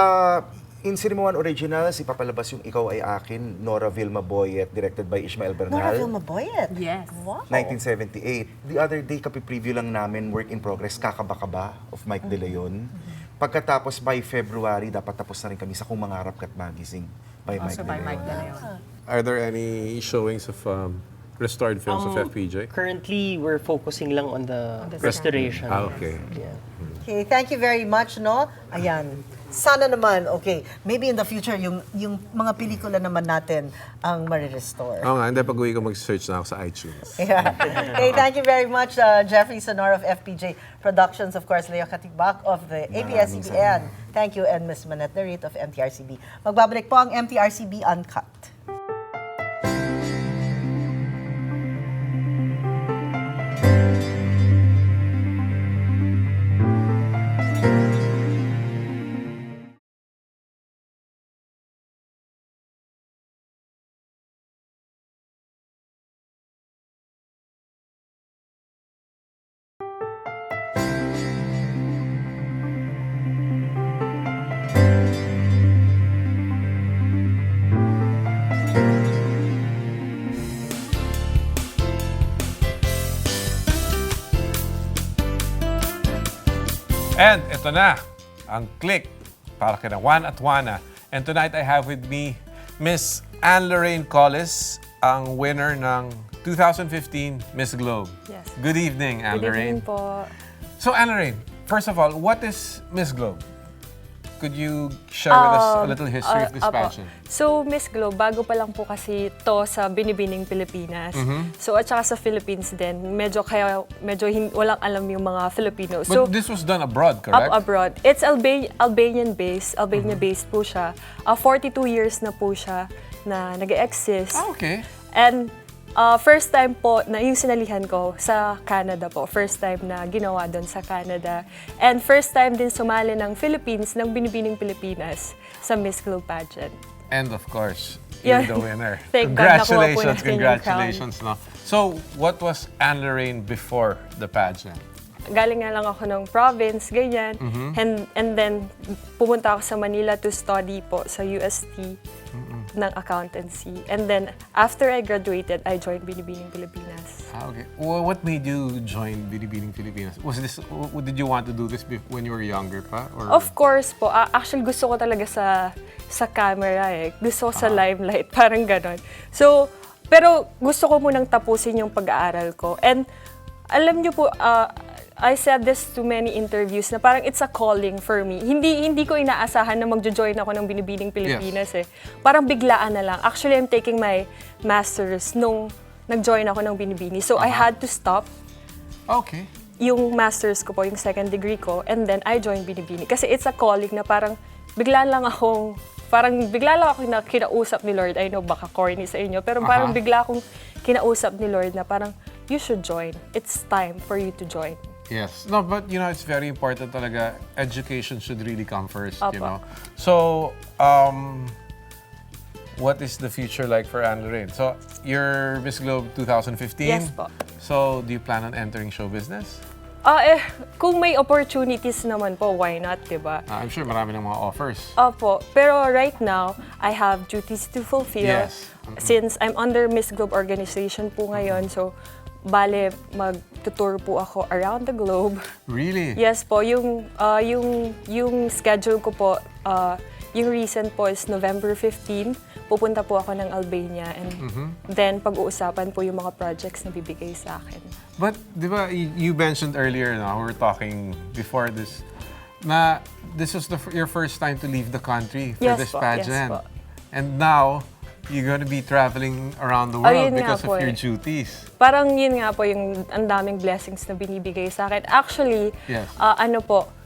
In Cinema One Originals, ipapalabas yung Ikaw Ay Akin, Nora Vilma Boyet, directed by Ishmael Bernal. Nora Vilma Boyet. Yes. Wow. 1978. The other day, kapi-preview lang namin, Work in Progress, Kakaba-Kaba of Mike De Leon. Pagkatapos by February, dapat tapos na rin kami sa Kung Mangarap Ka't Magising by Mike Also De by Leon. Mike De Leon. Are there any showings of restored films of FPJ? Currently, we're focusing lang on the restoration. Okay. Yeah. Okay, thank you very much, no? Ayan. Sana naman, okay, maybe in the future, yung mga pelikula naman natin ang ma-restore. Oo nga, hindi pag-uwi ko mag-search na ako sa iTunes. Yeah. Okay, thank you very much, Jeffrey Sonor of FPJ Productions, of course, Leo Katibak of the ABS-CBN. Thank you, and Ms. Manette Narita of MTRCB. Magbabalik po ang MTRCB Uncut. And ito na, ang click para kina Juan at Juana. And tonight I have with me Miss Anne-Lorraine Collis, ang winner ng 2015 Miss Globe. Yes. Good evening, Anne-Lorraine. Good evening po. So Anne-Lorraine, first of all, what is Miss Globe? Could you share with us a little history of this Apo. pageant? So, Miss Globe, bago pa lang po kasi to sa Binibining Pilipinas. So, at saka sa Philippines din, medyo walang alam yung mga Filipino. So, But this was done abroad, correct? abroad. It's Albanian-based po siya. 42 years na po siya na nag-exist. Okay. And first time po na yung sinalihan ko sa Canada po. First time na ginawa doon sa Canada. And first time din sumali ng Philippines, ng Binibining Pilipinas sa Miss Globe pageant. And of course, you're Yeah. the winner. Thank God, nakuha po Congratulations, natin yung congratulations. No? So, what was Anne-Lorraine before the pageant? Galing nga lang ako ng province, ganyan. And then, pumunta ako sa Manila to study po sa UST ng accountancy. And then, after I graduated, I joined Binibining Pilipinas. Okay. Well, what made you join Binibining Pilipinas? Did you want to do this when you were younger pa? Or? Of course po. Actually, gusto ko talaga sa camera eh. Gusto ko sa limelight, parang ganon. So, pero gusto ko munang tapusin yung pag-aaral ko. And alam niyo po, I said this to many interviews na parang it's a calling for me. Hindi ko inaasahan na magjo-join ako ng Binibining Pilipinas eh. Parang biglaan na lang. Actually, I'm taking my master's nung nag-join ako ng Binibini. So, I had to stop Okay. yung master's ko po, yung second degree ko, and then I joined Binibini. Kasi it's a calling na parang bigla lang ako na kinausap ni Lord. I know baka corny sa inyo, pero parang bigla akong kinausap ni Lord na parang, you should join. It's time for you to join. Yes. No, but it's very important talaga. Education should really come first, Opo. you know. So, what is the future like for Anne-Lorraine? So, you're Miss Globe 2015. Yes po. So, do you plan on entering show business? Kung may opportunities naman po, why not, di ba? I'm sure marami ng mga offers. Opo, pero right now, I have duties to fulfill. Yes. Since I'm under Miss Globe organization po ngayon, so bale mag-tour po ako around the globe. Really? Yes po, yung schedule ko po, yung recent po is November 15. Pupunta po ako ng Albania and then pag-uusapan po yung mga projects na bibigay sa akin. But, di ba, you mentioned earlier, we were talking before this, na this was your first time to leave the country for Yes this po, pageant. yes po. And now, you're gonna be traveling around the world Ayun nga because po of your eh. duties. Parang yun nga po yung ang daming blessings na binibigay sa akin. Actually, Yes.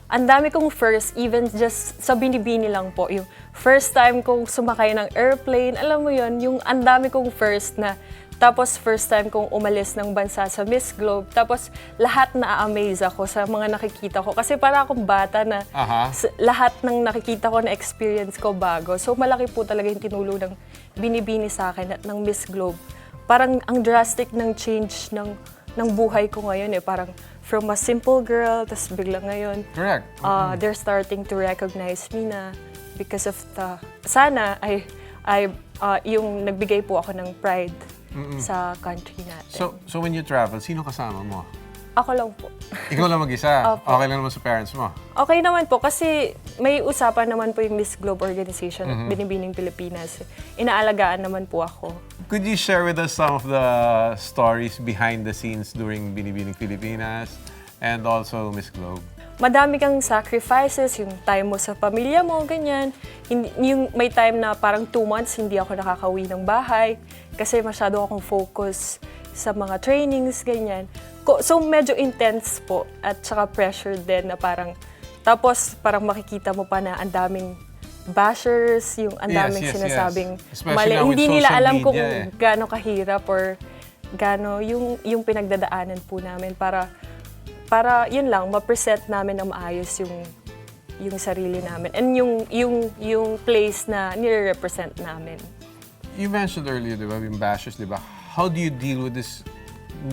ang dami kong first, even just sa binibini lang po, yung first time kong sumakay ng airplane, alam mo yun, yung ang dami kong first na, tapos first time kong umalis ng bansa sa Miss Globe, tapos lahat na-amaze ako sa mga nakikita ko. Kasi para akong bata na lahat ng nakikita ko na experience ko bago. So malaki po talaga yung tinulong ng binibini sa akin at ng Miss Globe. Parang ang drastic ng change ng buhay ko ngayon eh. Parang from a simple girl, tapos biglang ngayon, Correct. they're starting to recognize me na because of sana ay yung nagbigay po ako ng pride sa country natin. So when you travel, sino kasama mo? Ako lang po. Ikaw lang mag-isa? Opo. Okay lang naman sa parents mo? Okay naman po kasi may usapan naman po yung Miss Globe organization at Binibining Pilipinas. Inaalagaan naman po ako. Could you share with us some of the stories behind the scenes during Binibining Pilipinas and also Miss Globe? Madami kang sacrifices, yung time mo sa pamilya mo, ganyan. Yung may time na parang 2 months hindi ako nakakauwi ng bahay kasi masyado akong focus sa mga trainings, ganyan. So medyo intense po at saka pressure din na parang, tapos parang makikita mo pa na ang daming bashers, yung ang daming sinasabing Especially mali. now with Hindi nila social alam media, kung eh. gaano kahirap or gaano yung pinagdadaanan po namin para yun lang, ma-present namin na maayos yung sarili namin and yung place na nire-represent namin. You mentioned earlier, di ba, yung bashers, di ba? How do you deal with this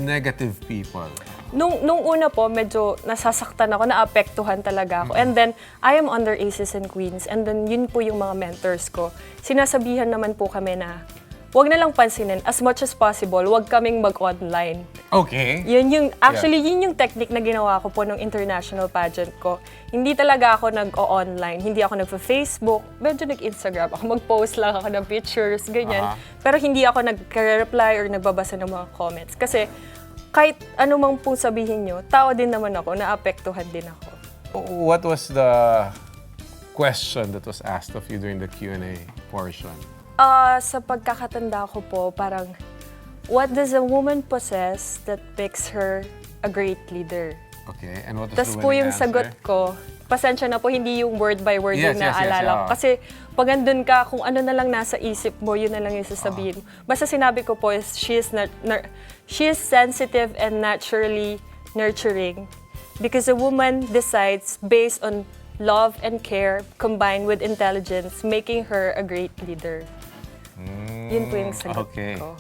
negative people? Nung una po, medyo nasasaktan ako, naapektuhan talaga ako. And then, I am under Aces and Queens. And then, yun po yung mga mentors ko. Sinasabihan naman po kami na, wag na lang pansinin, as much as possible, wag kaming mag-online. Okay. Yun yung technique na ginawa ko po nung international pageant ko. Hindi talaga ako nag-o-online, hindi ako nag-Facebook, medyo nag-Instagram ako, mag-post lang ako ng pictures, ganyan. Pero hindi ako nag-reply or nagbabasa ng mga comments. Kasi kahit ano mang pong sabihin nyo, tao din naman ako, naapektuhan din ako. What was the question that was asked of you during the Q&A portion? Sa pagkakatanda ko po, parang, what does a woman possess that makes her a great leader? Okay, and what was Tas the po winning yung sagot answer? ko, pasensya na po, hindi yung word by word Yes, yung yes, yes, naalala ko. oo. Kasi pag andun ka, kung ano na lang nasa isip mo, yun na lang yung sasabihin mo. Basta sinabi ko po is, she is sensitive and naturally nurturing because a woman decides based on love and care combined with intelligence, making her a great leader. Yun po yung sagot Okay. ko.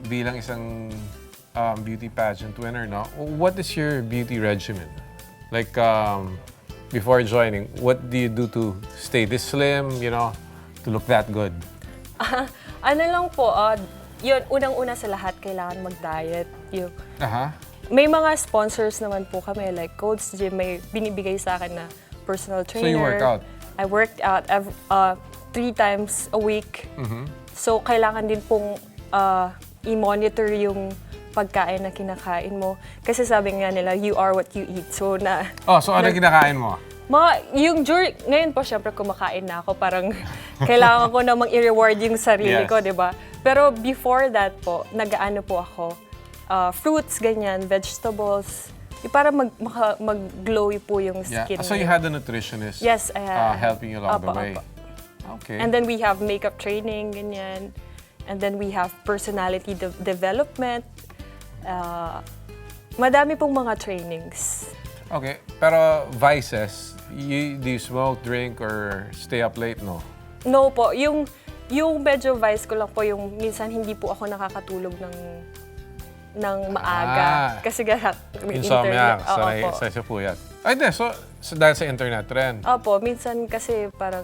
Bilang isang beauty pageant winner, no? What is your beauty regimen? Like, before joining, what do you do to stay this slim, to look that good? Ano lang po, yun, unang-una sa lahat, kailangan mag-diet. May mga sponsors naman po kami, like Coach Gym, may binibigay sa akin na personal trainer. So you work out? I worked out 3 times a week. So kailangan din pong i-monitor yung pagkain na kinakain mo. Kasi sabi nga nila, you are what you eat. So ano kinakain mo? Ngayon po, syempre kumakain na ako. Parang kailangan ko namang i-reward yung sarili ko, di ba? Pero before that po, nag-ano po ako, fruits, ganyan, vegetables, para mag-glowy po yung skin. So you had a nutritionist Yes, I had. helping you along the way? Okay. And then we have makeup training, ganyan. And then we have personality development. Madami pong mga trainings. Okay, pero vices, do you smoke, drink, or stay up late, no? No po, yung medyo vice ko lang po yung minsan hindi po ako nakakatulog ng maaga. Kasi may Insomnia. internet. Oo, po. Sanay sa puyat. Ay, hindi. So, dahil sa internet rin. Opo, minsan kasi parang,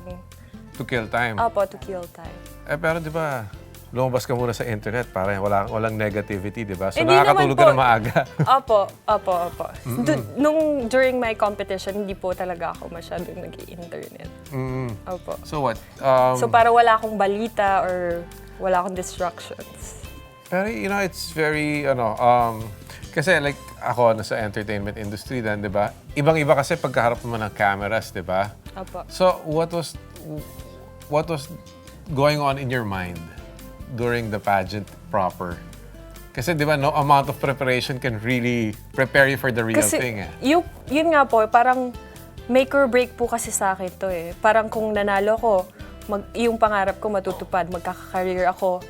To kill time. opo, to kill time. Pero di ba, lumabas ka muna sa internet para walang negativity, di ba? So, Hindi nakakatulog naman ka po. na maaga. Opo. During my competition, hindi po talaga ako masyadong nag-i-internet. Opo. So what? So para wala akong balita or wala akong distractions. Pero it's very, kasi like ako, nasa entertainment industry din, di ba? Ibang-iba kasi pagkaharap naman ng cameras, di ba? Opo. So, what was going on in your mind during the pageant proper? Kasi di ba, no amount of preparation can really prepare you for the real Kasi thing. yun nga po, parang make or break po kasi sa akin to eh. Parang kung nanalo ko, yung pangarap ko matutupad, magkaka-career ako.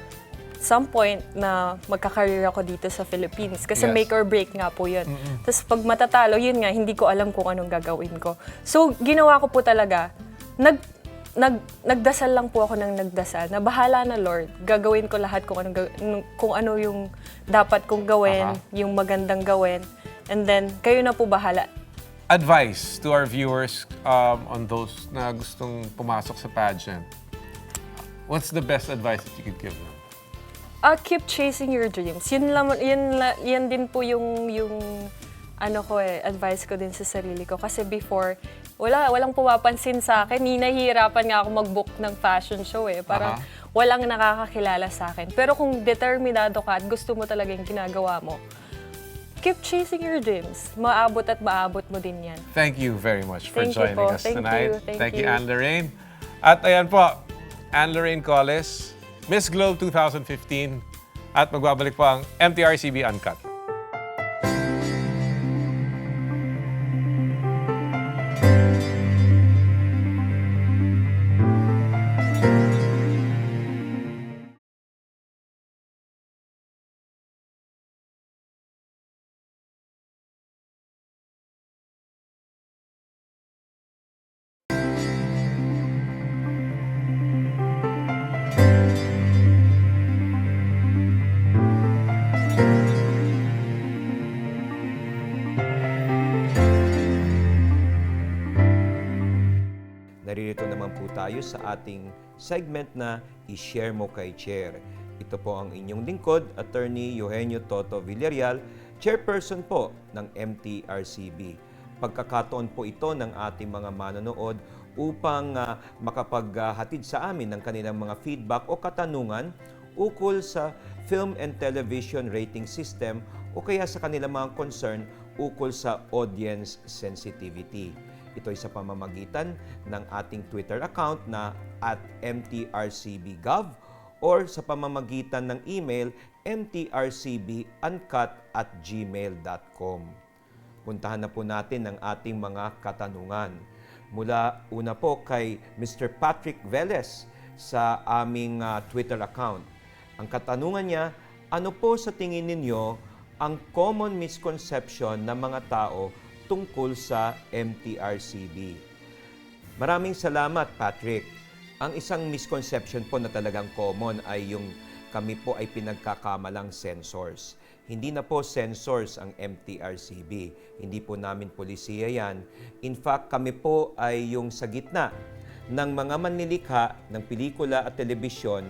Some point na magkaka-career ako dito sa Philippines. Kasi Yes. make or break nga po yun. Tapos pag matatalo, yun nga, hindi ko alam kung anong gagawin ko. So, ginawa ko po talaga, nagdasal lang po ako ng nagdasal na bahala na Lord, gagawin ko lahat kung ano yung dapat kong gawin, yung magandang gawin. And then, kayo na po bahala. Advice to our viewers on those na gustong pumasok sa pageant. What's the best advice that you could give them? Keep chasing your dreams. Yan din po yung advice ko din sa sarili ko. Kasi before, walang pumapansin sa akin. Nahihirapan nga ako mag-book ng fashion show eh. Parang walang nakakakilala sa akin. Pero kung determinado ka at gusto mo talaga yung ginagawa mo, keep chasing your dreams. Maabot at maabot mo din yan. Thank you very much for Thank you joining po. us Thank tonight. you. Thank you. Anne-Lorraine. At ayan po, Anne-Lorraine Colles, Miss Globe 2015. At magbabalik po ang MTRCB Uncut. Naririto naman po tayo sa ating segment na i-share mo kay Chair. Ito po ang inyong lingkod, Attorney Eugenio Toto Villarreal, Chairperson po ng MTRCB. Pagkakataon po ito ng ating mga manonood upang makapaghatid sa amin ng kanilang mga feedback o katanungan ukol sa film and television rating system o kaya sa kanilang mga concern ukol sa audience sensitivity. Ito ay sa pamamagitan ng ating Twitter account na @MTRCBGov or sa pamamagitan ng email mtrcbuncut@gmail.com. Puntahan na po natin ang ating mga katanungan. Mula una po kay Mr. Patrick Velez sa aming Twitter account. Ang katanungan niya, ano po sa tingin ninyo ang common misconception ng mga tao tungkol sa MTRCB? Maraming salamat, Patrick. Ang isang misconception po na talagang common ay yung kami po ay pinagkakamalang censors. Hindi na po censors ang MTRCB. Hindi po namin polisiya yan. In fact, kami po ay yung sa gitna ng mga manlilikha ng pelikula at telebisyon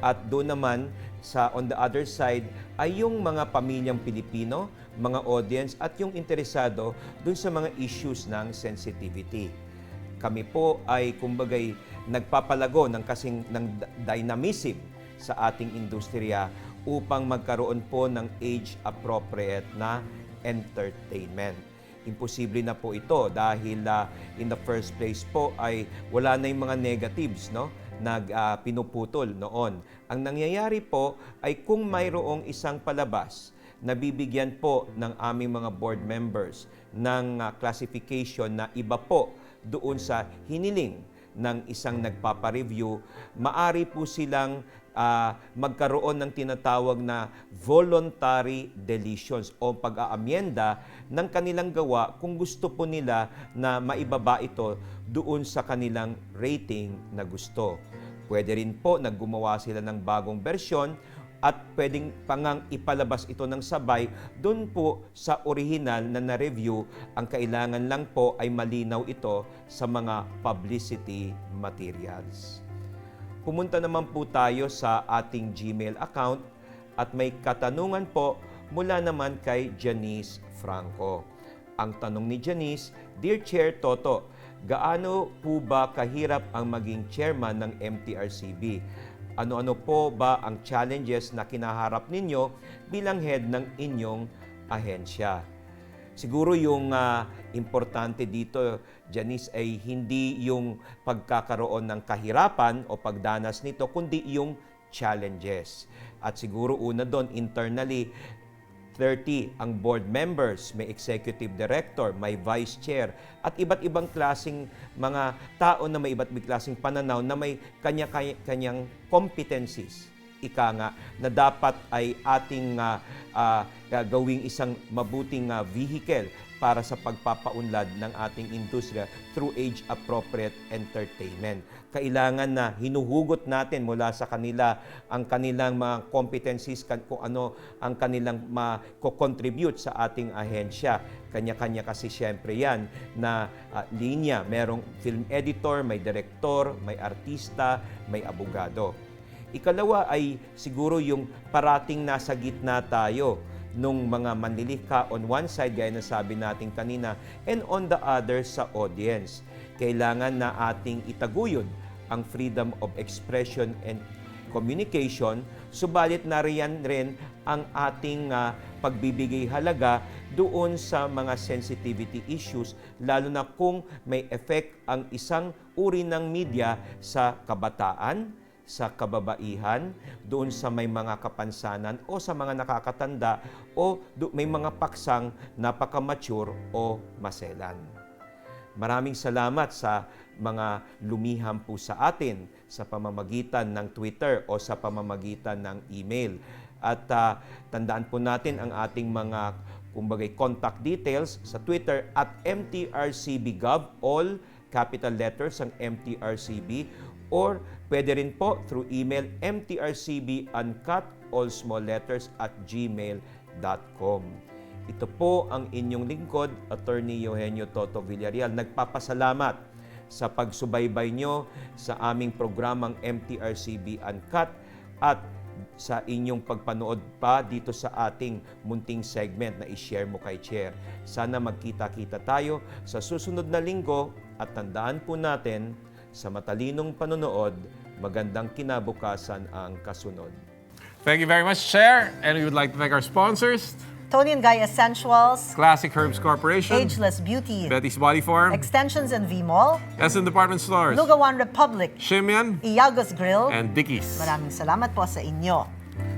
at doon naman sa on the other side ay yung mga pamilyang Pilipino, mga audience at yung interesado doon sa mga issues ng sensitivity. Kami po ay kumbagay nagpapalago ng dynamism sa ating industriya upang magkaroon po ng age-appropriate na entertainment. Imposible na po ito dahil in the first place po ay wala na yung mga negatives, no? Pinuputol noon. Ang nangyayari po ay kung mayroong isang palabas na bibigyan po ng aming mga board members ng classification na iba po doon sa hiniling ng isang nagpapareview, maari po silang magkaroon ng tinatawag na voluntary deletions o pag-aamyenda ng kanilang gawa kung gusto po nila na maibaba ito doon sa kanilang rating na gusto. Pwede rin po na gumawa sila ng bagong bersyon at pwedeng pangang ipalabas ito ng sabay doon po sa original na na-review. Ang kailangan lang po ay malinaw ito sa mga publicity materials. Pumunta naman po tayo sa ating Gmail account at may katanungan po mula naman kay Janice Franco. Ang tanong ni Janice, Dear Chair Toto, gaano po ba kahirap ang maging chairman ng MTRCB? Ano-ano po ba ang challenges na kinaharap ninyo bilang head ng inyong ahensya? Siguro yung importante dito, Janice, ay hindi yung pagkakaroon ng kahirapan o pagdanas nito, kundi yung challenges. At siguro una doon, internally, 30 ang board members, may executive director, may vice chair, at iba't ibang klaseng mga tao na may iba't ibang klaseng pananaw na may kanya-kanyang competencies. Ika nga, na dapat ay ating gawing isang mabuting vehicle para sa pagpapaunlad ng ating industriya through age-appropriate entertainment. Kailangan na hinuhugot natin mula sa kanila ang kanilang mga competencies, kung ano ang kanilang ma-contribute sa ating ahensya. Kanya-kanya kasi siyempre yan na linya. Merong film editor, may director, may artista, may abogado. Ikalawa ay siguro yung parating nasa gitna tayo nung mga manlilikha on one side, gaya na sabi natin kanina, and on the other sa audience. Kailangan na ating itaguyod ang freedom of expression and communication, subalit nariyan rin ang ating pagbibigay halaga doon sa mga sensitivity issues, lalo na kung may effect ang isang uri ng media sa kabataan, sa kababaihan, doon sa may mga kapansanan o sa mga nakakatanda o may mga paksang napaka-mature o maselan. Maraming salamat sa mga lumiham po sa atin sa pamamagitan ng Twitter o sa pamamagitan ng email. At tandaan po natin ang ating mga contact details sa Twitter at MTRCB.gov, all capital letters ang MTRCB, or pwede rin po through email MTRCBUNCUT, all small letters, @gmail.com. Ito po ang inyong lingkod, Attorney Eugenio Toto Villarreal. Nagpapasalamat sa pagsubaybay nyo sa aming programang MTRCB UNCUT at sa inyong pagpanood pa dito sa ating munting segment na i-share mo kay Chair. Sana magkita-kita tayo sa susunod na linggo at tandaan po natin, sa matalinong panonood, magandang kinabukasan ang kasunod. Thank you very much, Chair. And we would like to thank our sponsors, Tony and Guy Essentials, Classic Herbs Corporation, Ageless Beauty, Betty's Body Form, Extensions and V-Mall, Essen Department Stores, Lugawan Republic, Shimian, Iagos Grill, and Dickies. Maraming salamat po sa inyo.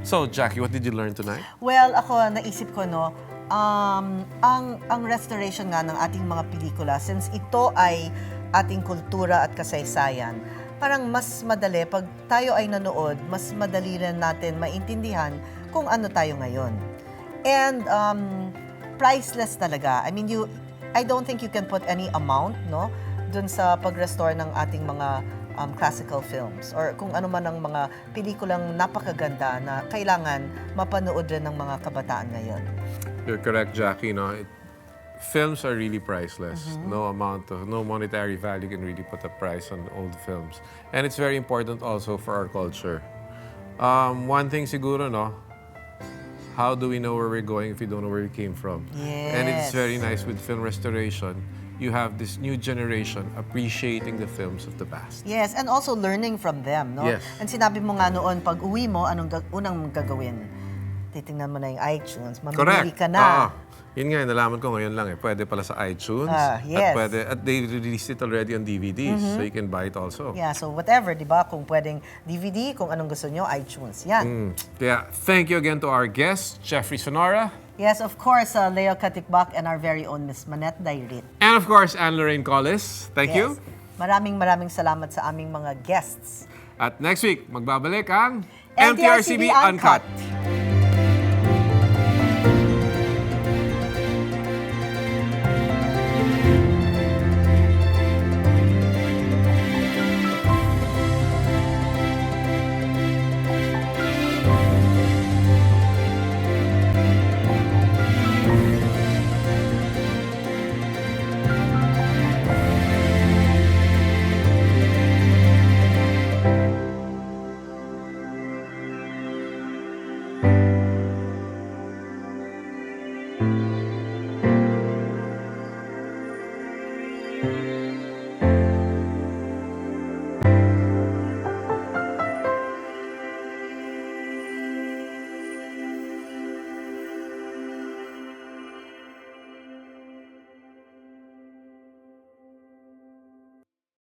So, Jackie, what did you learn tonight? Well, ako, naisip ko, no, ang restoration nga ng ating mga pelikula, since ito ay ating kultura at kasaysayan, parang mas madali, pag tayo ay nanood, mas madali rin natin maintindihan kung ano tayo ngayon. And priceless talaga. I mean, I don't think you can put any amount, no, dun sa pag-restore ng ating mga classical films or kung ano man ang mga pelikulang napakaganda na kailangan mapanood rin ng mga kabataan ngayon. You're correct, Jackie. No? Films are really priceless. No monetary value can really put a price on old films. And it's very important also for our culture. One thing siguro, no, how do we know where we're going if we don't know where we came from? Yes. And it's very nice with film restoration. You have this new generation appreciating the films of the past. Yes, and also learning from them, no? Yes. And sinabi mo nga noon, pag uwi mo, anong unang gagawin? Titingnan mo na yung iTunes, mamimili ka na. Yun nga, nalaman ko ngayon lang Pwede pala sa iTunes. Yes. At they released it already on DVD, so you can buy it also. Yeah, so whatever, di ba? Kung pwedeng DVD, kung anong gusto nyo, iTunes. Yan. Yeah, thank you again to our guest, Jeffrey Sonora. Yes, of course, Leo Katikbak and our very own Miss Manette Dairit. And of course, Anne-Lorraine Collis. Thank you. Maraming salamat sa aming mga guests. At next week, magbabalik ang MTRCB MTRCB Uncut. Uncut.